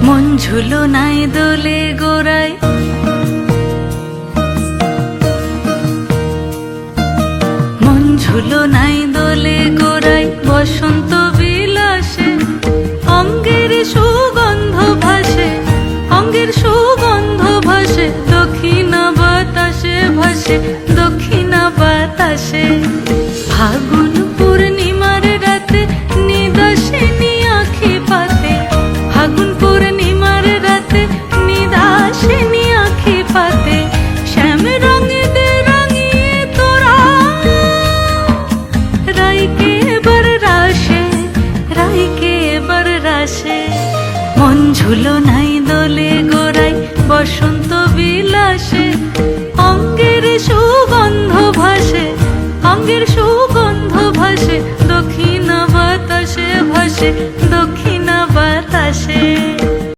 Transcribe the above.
মন ঝুলো নাই দোলে গোড়ায়, মন ঝুলো নাই দোলে গোড়ায়, বসন্ত বিলাসে অঙ্গের সুগন্ধ ভাসে, অঙ্গের সুগন্ধ ভাসে, দক্ষিণা বাতাসে ভাসে, দক্ষিণা বাতাসে। ফাগুন পূর্ণিমার রাতে নিদাসিনী আঁখি পাতে, ফাগুন পূর্ণিমার রাতে নিদাসিনী আঁখি পাতে, শ্যাম রঙে দে রাঙিয়ে তোরা রাইকে এবার রাশে, রাইকে এবার রাশে। মন ঝুলো নাই দোলে গোড়ায়, বসন্ত বিলাসে অঙ্গের সুগন্ধ ভাসে, অঙ্গের সুগন্ধ ভাসে, দক্ষিণা বাতাসে ভাসে।